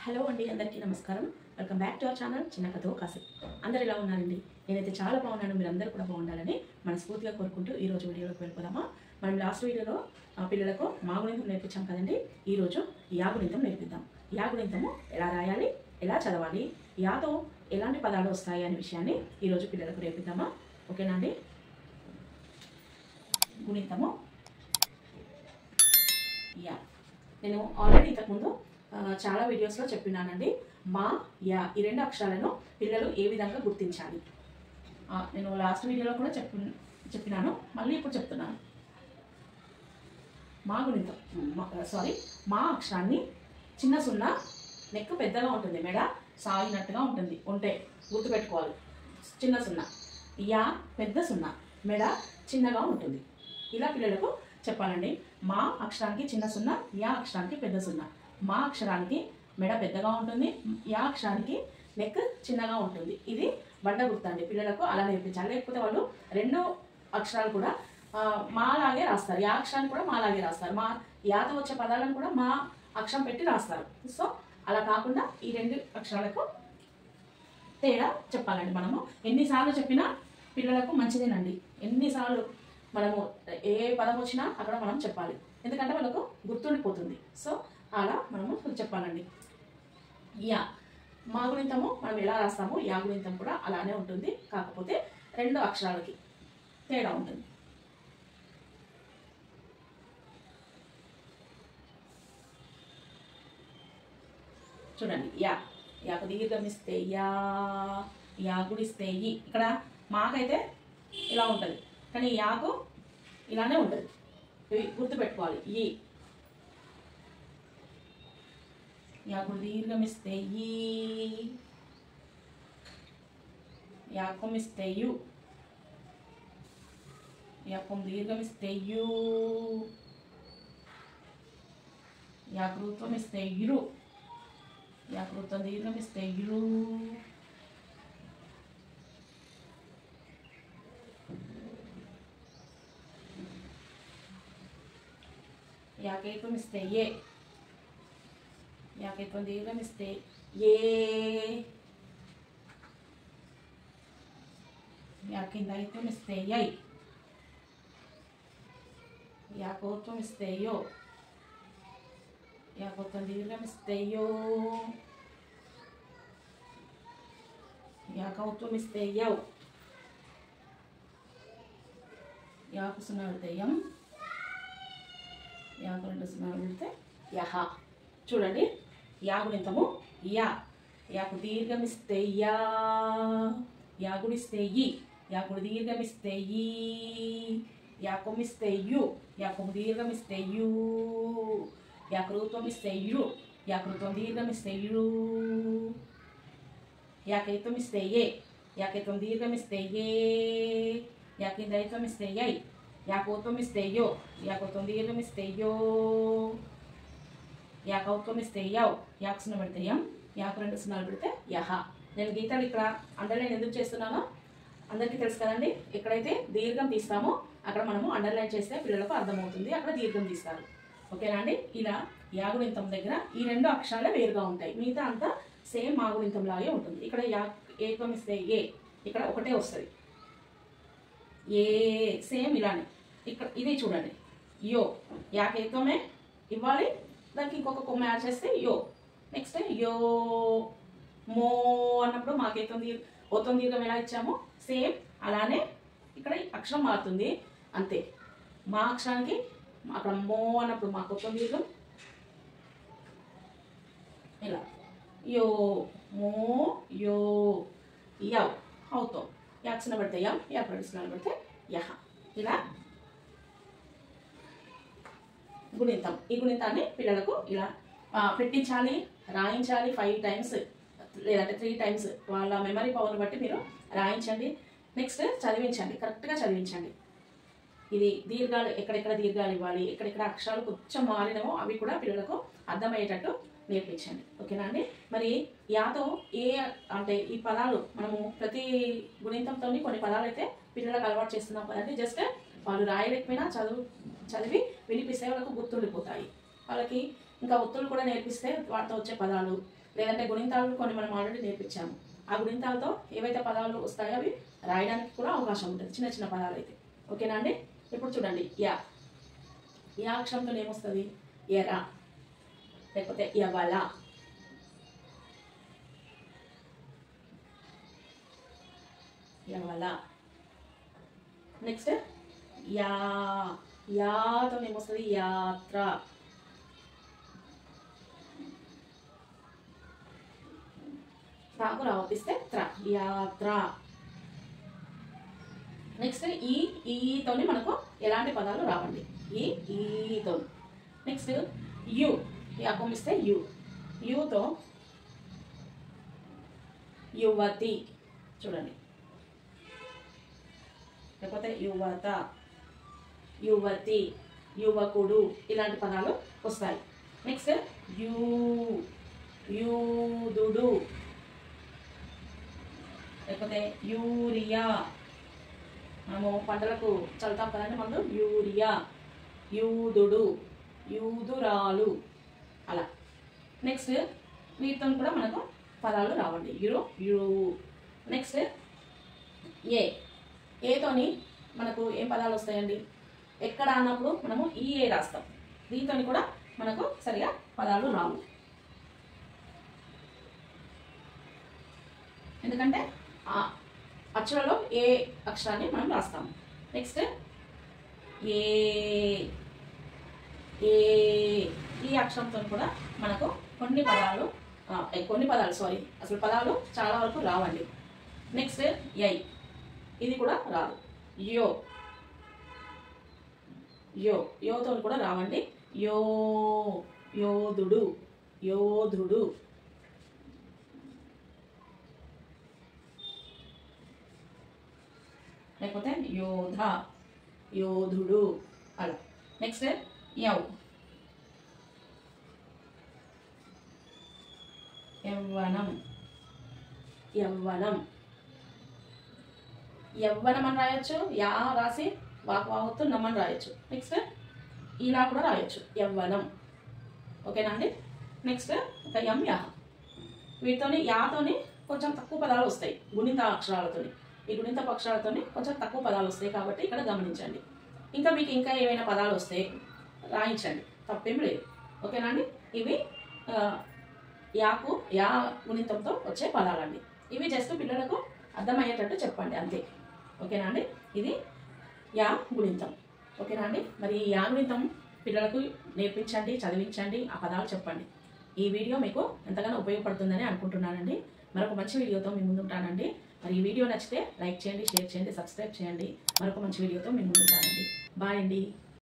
Hello అండి, అందరికీ నమస్కారం. Welcome back to our channel చిన్న కథ కాసేపు. అందరు ఎలా ఉన్నారండి? నేనైతే చాలా బాగున్నాను. మీరు అందరూ కూడా బాగుండాలని మనస్ఫూర్తిగా కోరుకుంటూ ఈరోజు వీడియోలోకి వెళ్ళిపోదామా. మనం లాస్ట్ వీడియోలో పిల్లలకు మాగుణింతం నేర్పించాం కదండి. ఈరోజు యాగుణింతం నేర్పిద్దాం. యాగుణింతము ఎలా రాయాలి, ఎలా చదవాలి, యాతో ఎలాంటి పదాలు వస్తాయి అనే విషయాన్ని ఈరోజు పిల్లలకు నేర్పిద్దామా. ఓకేనా అండి? గుణింతము యా. నేను ఆల్రెడీ ఇంతకుముందు చాలా వీడియోస్లో చెప్పినానండి. మా యా ఈ రెండు అక్షరాలను పిల్లలు ఏ విధంగా గుర్తించాలి. నేను లాస్ట్ వీడియోలో కూడా చెప్పినాను, మళ్ళీ ఇప్పుడు చెప్తున్నాను. మా గుణింతం మా అక్షరాన్ని చిన్న సున్నా, నెక్ పెద్దగా ఉంటుంది, మెడ సాగినట్టుగా ఉంటుంది, ఉంటే గుర్తుపెట్టుకోవాలి. చిన్న సున్నా, యా పెద్ద సున్నా, మెడ చిన్నగా ఉంటుంది. ఇలా పిల్లలకు చెప్పాలండి. మా అక్షరానికి చిన్న సున్నా, యా అక్షరానికి పెద్ద సున్నా. మా అక్షరానికి మెడ పెద్దగా ఉంటుంది, యా అక్షరానికి నెక్ చిన్నగా ఉంటుంది. ఇది బండ గుర్తు అండి. పిల్లలకు అలా నేర్పించాలి. లేకపోతే వాళ్ళు రెండు అక్షరాలు కూడా మాలాగే రాస్తారు. యా అక్షరాన్ని కూడా మాలాగే రాస్తారు. మా యాతో వచ్చే పదాలను కూడా మా అక్షరం పెట్టి రాస్తారు. సో అలా కాకుండా ఈ రెండు అక్షరాలకు తేడా చెప్పాలండి. మనము ఎన్నిసార్లు చెప్పినా పిల్లలకు మంచిదేనండి. ఎన్నిసార్లు మనము ఏ పదం వచ్చినా అక్కడ మనం చెప్పాలి, ఎందుకంటే వాళ్ళకు గుర్తుండిపోతుంది. సో అలా మనము చెప్పాలండి. యా మా గుణింతము మనం ఎలా రాస్తామో యా గుణింతం కూడా అలానే ఉంటుంది, కాకపోతే రెండు అక్షరాలకి తేడా ఉంటుంది. చూడండి, యా యాకు దీర్ఘమిస్తే యా, యా గుడిస్తే ఈ. ఇక్కడ మాకైతే ఇలా ఉంటుంది, కానీ యాకు ఇలానే ఉంటుంది. ఇవి గుర్తుపెట్టుకోవాలి. ఈ యాకు దీర్ఘమిస్తే ఈ, యాకుమిస్తే యు, యాకు దీర్ఘమిస్తే యు, యాకృత్వమిస్తే ఇరు, యాకృత్వం దీర్ఘమిస్తే ఇరు, యాకేత్వమిస్తే ఏ, యాకేత్వం దీర్ఘమిస్తే ఏ, యాకిందైత్వమిస్తే యై, యాకోత్వమిస్తే యో, యాకోత్వం దీర్ఘమిస్తే యో, యాకౌత్వమిస్తే యౌ, యాకు సున్నా పెడితే యం, యాకు రెండు సున్నాలు పెడితే యహ. చూడండి, యా గుణింతము యా, యాకు దీర్ఘమిస్తే యా, యా గుడిస్తే ఈ, యాకుడు దీర్ఘమిస్తే ఈ, యాకుమిస్తే యు, యాకు దీర్ఘమిస్తే యు, యాకృత్వమిస్తే ఇరు, యాకృత్వం దీర్ఘమిస్తే ఇరు, యాకైత్వమిస్తే ఏ, యాకైత్వం దీర్ఘమిస్తే ఏ, యాకిందైత్వమిస్తే యై, యాకోత్వమిస్తే యో, యాకోత్వం దీర్ఘమిస్తే యో, యాకౌత్వమిస్తే యౌ, యాకు సున్నా పెడితే యం, యాకు రెండు సున్నాలు పెడితే యహ. నేను గీతాలు ఇక్కడ అండర్లైన్ ఎందుకు చేస్తున్నానో అందరికీ తెలుసు కదండి. ఎక్కడైతే దీర్ఘం తీస్తామో అక్కడ మనము అండర్లైన్ చేస్తే పిల్లలకు అర్థమవుతుంది, అక్కడ దీర్ఘం తీస్తారు. ఓకేనా అండి? ఇలా యాగుణింతం దగ్గర ఈ రెండు అక్షరాలే వేరుగా ఉంటాయి, మిగతా అంతా సేమ్ మాగుణింతం లాగే ఉంటుంది. ఇక్కడ ఏకం ఇస్తే ఏ, ఇక్కడ ఒకటే వస్తుంది ఏ, సేమ్ ఇలానే. ఇక్కడ ఇది చూడండి, యో యాకేత్వమే ఇవ్వాలి, దానికి ఇంకొక కొమ్మ యాడ్ చేస్తే యో. నెక్స్ట్ యో, మో అన్నప్పుడు మాకేత్వం ఓత్వం దీర్ఘం ఎలా ఇచ్చామో సేమ్ అలానే ఇక్కడ అక్షరం మారుతుంది, అంతే. మా అక్షరానికి అక్కడ మో అన్నప్పుడు మాకోత్వం దీర్ఘం ఇలా యో, మో యో, యవ్ అవుతాం, యాక్సిన పడితే యం, యాక్ రెండు సున్నాలు పడితే యహ. ఇలా గుణింతం. ఈ గుణింతాన్ని పిల్లలకు ఇలా పెట్టించాలి, రాయించాలి 5 టైమ్స్ లేదంటే 3 టైమ్స్. వాళ్ళ మెమరీ పవర్ బట్టి మీరు రాయించండి. నెక్స్ట్ చదివించండి, కరెక్ట్గా చదివించండి. ఇది దీర్ఘాలు ఎక్కడెక్కడ దీర్ఘాలు ఇవ్వాలి, ఎక్కడెక్కడ అక్షరాలు కొంచెం మారినవో అవి కూడా పిల్లలకు అర్థమయ్యేటట్టు నేర్పించండి. ఓకేనా అండి? మరి యాతో ఏ అంటే ఈ పదాలు మనము ప్రతి గుణింతంతో కొన్ని పదాలు అయితే పిల్లలకు అలవాటు చేస్తున్నాం కదండి. జస్ట్ వాళ్ళు రాయలేకపోయినా చదివి వినిపిస్తే వాళ్ళకు గుర్తుండిపోతాయి. వాళ్ళకి ఇంకా ఒత్తులు కూడా నేర్పిస్తే వాటితో వచ్చే పదాలు లేదంటే గుణింతాలు కొన్ని మనం ఆల్రెడీ నేర్పించాము. ఆ గుణింతాలతో ఏవైతే పదాలు వస్తాయో అవి రాయడానికి కూడా అవకాశం ఉంటుంది, చిన్న చిన్న పదాలు అయితే. ఓకేనా అండి? ఇప్పుడు చూడండి, యా. యా అక్షరంతో ఏమొస్తుంది? ఎర, లేకపోతే యవల, యవల. Next yeah. యాతో ఏమొస్తుంది? యాత్ర. తాకు రావపిస్తే త్ర, యాత్ర. నెక్స్ట్ ఈతోని మనకు ఎలాంటి పదాలు రావండి, ఈతో. నెక్స్ట్ యు, యాకొమిస్తే యు. యుతో యువతి చూడండి, లేకపోతే యువత, యువతి, యువకుడు, ఇలాంటి పదాలు వస్తాయి. నెక్స్ట్ యూదుడు, లేకపోతే యూరియా. మనము పంటలకు చల్లుతాం కదండి మందు, యూరియా. యూదుడు, యూదురాలు, అలా. నెక్స్ట్ వీటితో కూడా మనకు పదాలు రావండి, యు. నెక్స్ట్ ఏతోని మనకు ఏం పదాలు వస్తాయండి? ఎక్కడ అన్నప్పుడు మనము ఏ రాస్తాం. దీంతో కూడా మనకు సరిగా పదాలు రావు, ఎందుకంటే ఆ అక్షరాలో ఏ అక్షరాన్ని మనం రాస్తాము. నెక్స్ట్ ఈ అక్షరంతో కూడా మనకు కొన్ని పదాలు అసలు పదాలు చాలా వరకు రావండి. నెక్స్ట్ ఇది కూడా రాదు. యోతో కూడా రావండి. యోధుడు, యోధుడు. లేకపోతే యోధ, యోధుడు, అలా. నెక్స్ట్ యవ్వనం, యవ్వనం. యవ్వనం అని రాయొచ్చు, యా రాసి వాక్వావత్తు నమ్మని రాయొచ్చు. నెక్స్ట్ ఇలా కూడా రాయొచ్చు, యవ్వనం. ఓకేనా అండి? నెక్స్ట్ ఒక యా. వీటితోని యాతోని కొంచెం తక్కువ పదాలు వస్తాయి, గుణిత అక్షరాలతోని. ఈ గుణిత అక్షరాలతోని కొంచెం తక్కువ పదాలు వస్తాయి కాబట్టి ఇక్కడ గమనించండి. ఇంకా మీకు ఇంకా ఏవైనా పదాలు వస్తే రాయించండి, తప్పేం లేదు. ఓకేనా అండి? ఇవి యా గుణితంతో వచ్చే పదాలండి. ఇవి జస్ట్ పిల్లలకు అర్థమయ్యేటట్టు చెప్పండి అంతే. ఓకేనా అండి? ఇది యా గుణితం. ఓకేనా అండి? మరి యా గుణితం పిల్లలకు నేర్పించండి, చదివించండి, ఆ పదాలు చెప్పండి. ఈ వీడియో మీకు ఎంతగానో ఉపయోగపడుతుందని అనుకుంటున్నానండి. మరొక మంచి వీడియోతో మీ ముందుంటానండి. మరి ఈ వీడియో నచ్చితే లైక్ చేయండి, షేర్ చేయండి, సబ్స్క్రైబ్ చేయండి. మరొక మంచి వీడియోతో మీ ముందుంటానండి. బాయ్ అండి.